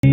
Hai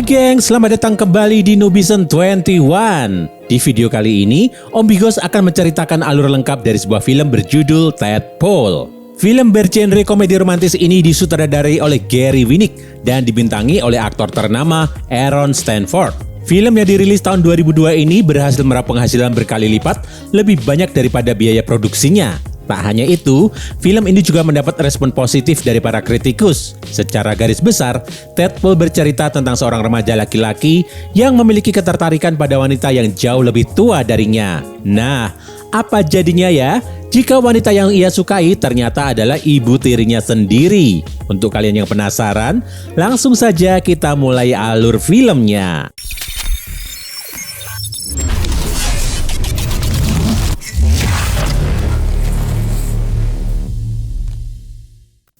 geng, selamat datang kembali di Nubison 21. Di video kali ini, Om Bigos akan menceritakan alur lengkap dari sebuah film berjudul Tadpole. Film bergenre komedi romantis ini disutradarai oleh Gary Winnick dan dibintangi oleh aktor ternama Aaron Stanford. Film yang dirilis tahun 2002 ini berhasil meraup penghasilan berkali lipat lebih banyak daripada biaya produksinya. Tak hanya itu, film ini juga mendapat respon positif dari para kritikus. Secara garis besar, Tadpole bercerita tentang seorang remaja laki-laki yang memiliki ketertarikan pada wanita yang jauh lebih tua darinya. Nah, apa jadinya ya jika wanita yang ia sukai ternyata adalah ibu tirinya sendiri? Untuk kalian yang penasaran, langsung saja kita mulai alur filmnya.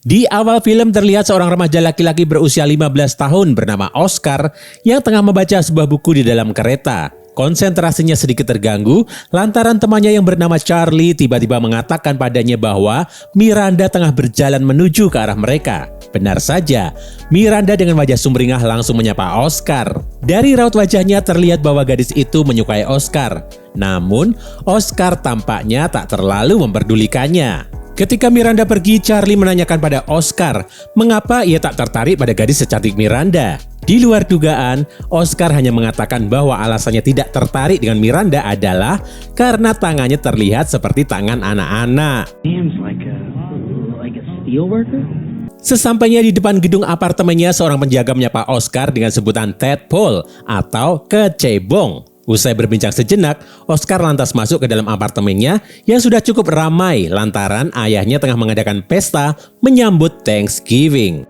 Di awal film terlihat seorang remaja laki-laki berusia 15 tahun bernama Oscar yang tengah membaca sebuah buku di dalam kereta. Konsentrasinya sedikit terganggu lantaran temannya yang bernama Charlie tiba-tiba mengatakan padanya bahwa Miranda tengah berjalan menuju ke arah mereka. Benar saja, Miranda dengan wajah sumringah langsung menyapa Oscar. Dari raut wajahnya terlihat bahwa gadis itu menyukai Oscar. Namun, Oscar tampaknya tak terlalu memperdulikannya. Ketika Miranda pergi, Charlie menanyakan pada Oscar mengapa ia tak tertarik pada gadis secantik Miranda. Di luar dugaan, Oscar hanya mengatakan bahwa alasannya tidak tertarik dengan Miranda adalah karena tangannya terlihat seperti tangan anak-anak. Sesampainya di depan gedung apartemennya, seorang penjaga menyapa Oscar dengan sebutan Tadpole atau kecebong. Usai berbincang sejenak, Oscar lantas masuk ke dalam apartemennya yang sudah cukup ramai lantaran ayahnya tengah mengadakan pesta menyambut Thanksgiving.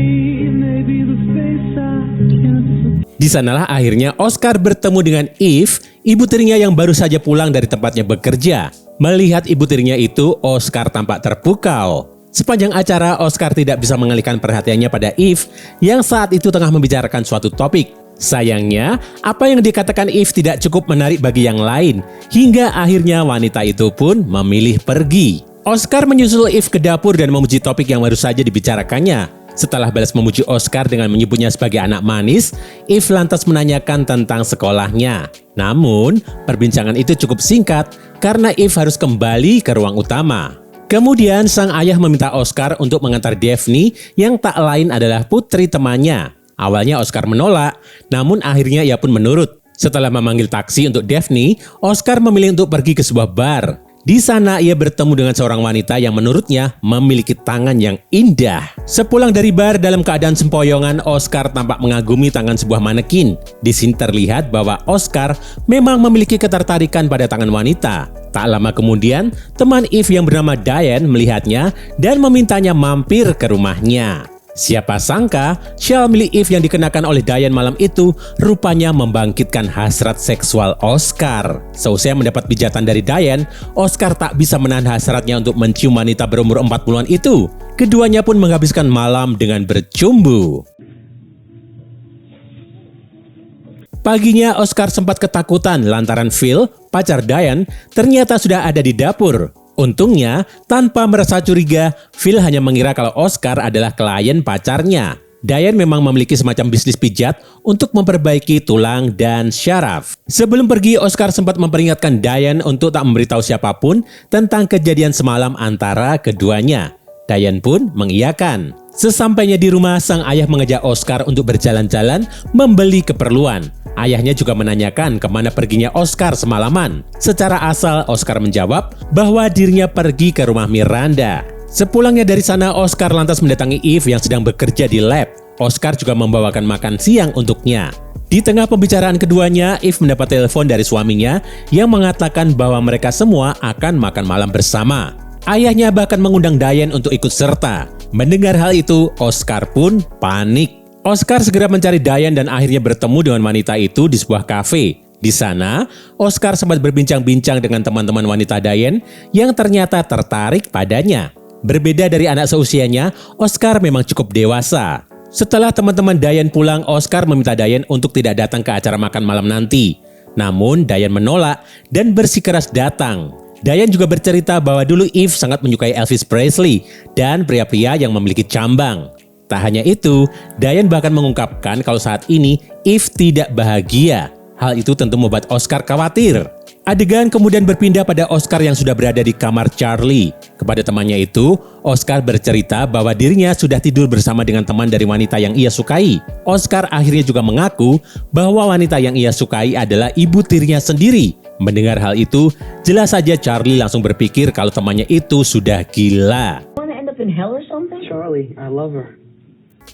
Di sanalah akhirnya Oscar bertemu dengan Eve, ibu tirinya yang baru saja pulang dari tempatnya bekerja. Melihat ibu tirinya itu, Oscar tampak terpukau. Sepanjang acara, Oscar tidak bisa mengalihkan perhatiannya pada Eve yang saat itu tengah membicarakan suatu topik. Sayangnya, apa yang dikatakan Eve tidak cukup menarik bagi yang lain, hingga akhirnya wanita itu pun memilih pergi. Oscar menyusul Eve ke dapur dan memuji topik yang baru saja dibicarakannya. Setelah balas memuji Oscar dengan menyebutnya sebagai anak manis, Eve lantas menanyakan tentang sekolahnya. Namun, perbincangan itu cukup singkat karena Eve harus kembali ke ruang utama. Kemudian, sang ayah meminta Oscar untuk mengantar Daphne yang tak lain adalah putri temannya. Awalnya Oscar menolak, namun akhirnya ia pun menurut. Setelah memanggil taksi untuk Daphne, Oscar memilih untuk pergi ke sebuah bar. Di sana ia bertemu dengan seorang wanita yang menurutnya memiliki tangan yang indah. Sepulang dari bar dalam keadaan sempoyongan, Oscar tampak mengagumi tangan sebuah manekin. Di sini terlihat bahwa Oscar memang memiliki ketertarikan pada tangan wanita. Tak lama kemudian, teman Eve yang bernama Diane melihatnya dan memintanya mampir ke rumahnya. Siapa sangka, shawl milik Eve yang dikenakan oleh Diane malam itu rupanya membangkitkan hasrat seksual Oscar. Seusai mendapat pijatan dari Diane, Oscar tak bisa menahan hasratnya untuk mencium wanita berumur 40-an itu. Keduanya pun menghabiskan malam dengan bercumbu. Paginya, Oscar sempat ketakutan lantaran Phil, pacar Diane, ternyata sudah ada di dapur. Untungnya, tanpa merasa curiga, Phil hanya mengira kalau Oscar adalah klien pacarnya. Diane memang memiliki semacam bisnis pijat untuk memperbaiki tulang dan syaraf. Sebelum pergi, Oscar sempat memperingatkan Diane untuk tak memberitahu siapapun tentang kejadian semalam antara keduanya. Diane pun mengiyakan. Sesampainya di rumah, sang ayah mengajak Oscar untuk berjalan-jalan membeli keperluan. Ayahnya juga menanyakan kemana perginya Oscar semalaman. Secara asal, Oscar menjawab bahwa dirinya pergi ke rumah Miranda. Sepulangnya dari sana, Oscar lantas mendatangi Eve yang sedang bekerja di lab. Oscar juga membawakan makan siang untuknya. Di tengah pembicaraan keduanya, Eve mendapat telepon dari suaminya yang mengatakan bahwa mereka semua akan makan malam bersama. Ayahnya bahkan mengundang Diane untuk ikut serta. Mendengar hal itu, Oscar pun panik. Oscar segera mencari Diane dan akhirnya bertemu dengan wanita itu di sebuah kafe. Di sana, Oscar sempat berbincang-bincang dengan teman-teman wanita Diane yang ternyata tertarik padanya. Berbeda dari anak seusianya, Oscar memang cukup dewasa. Setelah teman-teman Diane pulang, Oscar meminta Diane untuk tidak datang ke acara makan malam nanti. Namun Diane menolak dan bersikeras datang. Diane juga bercerita bahwa dulu Eve sangat menyukai Elvis Presley dan pria-pria yang memiliki cambang. Tak hanya itu, Diane bahkan mengungkapkan kalau saat ini Eve tidak bahagia. Hal itu tentu membuat Oscar khawatir. Adegan kemudian berpindah pada Oscar yang sudah berada di kamar Charlie. Kepada temannya itu, Oscar bercerita bahwa dirinya sudah tidur bersama dengan teman dari wanita yang ia sukai. Oscar akhirnya juga mengaku bahwa wanita yang ia sukai adalah ibu tirinya sendiri. Mendengar hal itu, jelas saja Charlie langsung berpikir kalau temannya itu sudah gila. Charlie, I love her.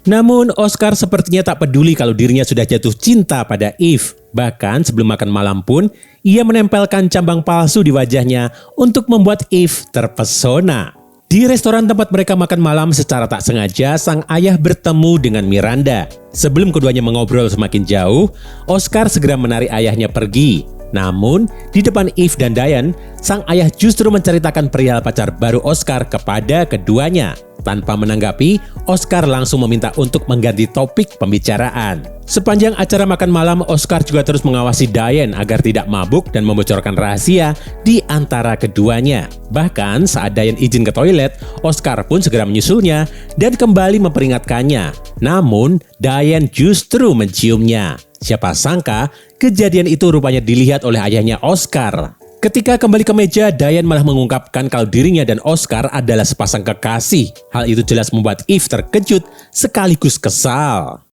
Namun, Oscar sepertinya tak peduli kalau dirinya sudah jatuh cinta pada Eve. Bahkan sebelum makan malam pun, ia menempelkan cambang palsu di wajahnya untuk membuat Eve terpesona. Di restoran tempat mereka makan malam secara tak sengaja, sang ayah bertemu dengan Miranda. Sebelum keduanya mengobrol semakin jauh, Oscar segera menarik ayahnya pergi. Namun, di depan Eve dan Diane, sang ayah justru menceritakan perihal pacar baru Oscar kepada keduanya. Tanpa menanggapi, Oscar langsung meminta untuk mengganti topik pembicaraan. Sepanjang acara makan malam, Oscar juga terus mengawasi Diane agar tidak mabuk dan membocorkan rahasia di antara keduanya. Bahkan saat Diane izin ke toilet, Oscar pun segera menyusulnya dan kembali memperingatkannya. Namun, Diane justru menciumnya. Siapa sangka, kejadian itu rupanya dilihat oleh ayahnya Oscar. Ketika kembali ke meja, Diane malah mengungkapkan kalau dirinya dan Oscar adalah sepasang kekasih. Hal itu jelas membuat Eve terkejut sekaligus kesal.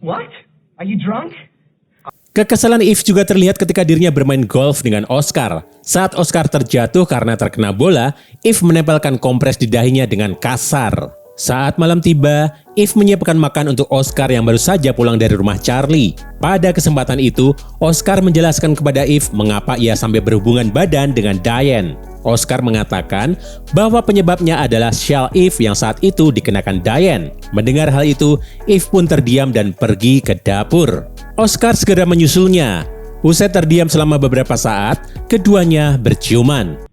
What? Are you drunk? Kekesalan Eve juga terlihat ketika dirinya bermain golf dengan Oscar. Saat Oscar terjatuh karena terkena bola, Eve menempelkan kompres di dahinya dengan kasar. Saat malam tiba, Eve menyiapkan makan untuk Oscar yang baru saja pulang dari rumah Charlie. Pada kesempatan itu, Oscar menjelaskan kepada Eve mengapa ia sampai berhubungan badan dengan Diane. Oscar mengatakan bahwa penyebabnya adalah shawl Eve yang saat itu dikenakan Diane. Mendengar hal itu, Eve pun terdiam dan pergi ke dapur. Oscar segera menyusulnya. Usai terdiam selama beberapa saat, keduanya berciuman.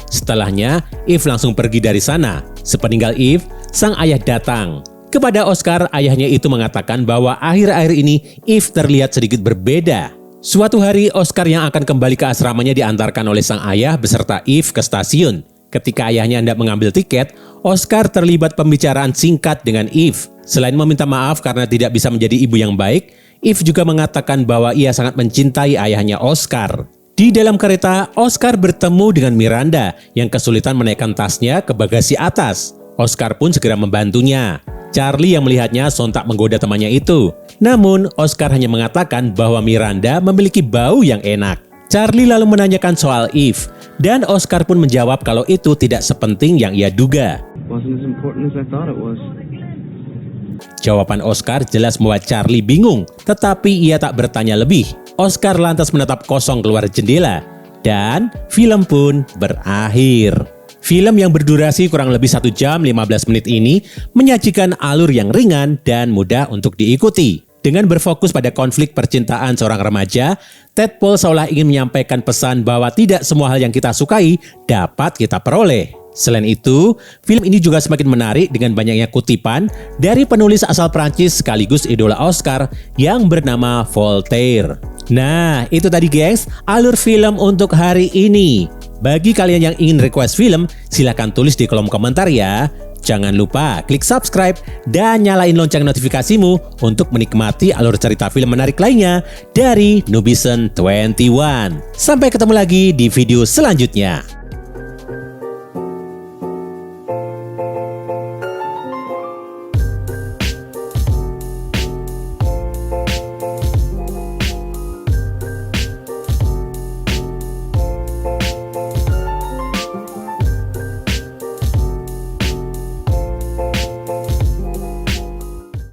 Setelahnya, Eve langsung pergi dari sana. Sepeninggal Eve, sang ayah datang. Kepada Oscar, ayahnya itu mengatakan bahwa akhir-akhir ini Eve terlihat sedikit berbeda. Suatu hari, Oscar yang akan kembali ke asramanya diantarkan oleh sang ayah beserta Eve ke stasiun. Ketika ayahnya hendak mengambil tiket, Oscar terlibat pembicaraan singkat dengan Eve. Selain meminta maaf karena tidak bisa menjadi ibu yang baik, Eve juga mengatakan bahwa ia sangat mencintai ayahnya Oscar. Di dalam kereta, Oscar bertemu dengan Miranda yang kesulitan menaikkan tasnya ke bagasi atas. Oscar pun segera membantunya. Charlie yang melihatnya sontak menggoda temannya itu. Namun, Oscar hanya mengatakan bahwa Miranda memiliki bau yang enak. Charlie lalu menanyakan soal Eve, dan Oscar pun menjawab kalau itu tidak sepenting yang ia duga. Wasn't as important as I thought it was. Jawaban Oscar jelas membuat Charlie bingung, tetapi ia tak bertanya lebih. Oscar lantas menatap kosong keluar jendela, dan film pun berakhir. Film yang berdurasi kurang lebih 1 jam 15 menit ini menyajikan alur yang ringan dan mudah untuk diikuti. Dengan berfokus pada konflik percintaan seorang remaja, Ted Paul seolah ingin menyampaikan pesan bahwa tidak semua hal yang kita sukai dapat kita peroleh. Selain itu, film ini juga semakin menarik dengan banyaknya kutipan dari penulis asal Prancis sekaligus idola Oscar yang bernama Voltaire. Nah, itu tadi gengs, alur film untuk hari ini. Bagi kalian yang ingin request film, silahkan tulis di kolom komentar ya. Jangan lupa klik subscribe dan nyalain lonceng notifikasimu untuk menikmati alur cerita film menarik lainnya dari Nubisen 21. Sampai ketemu lagi di video selanjutnya.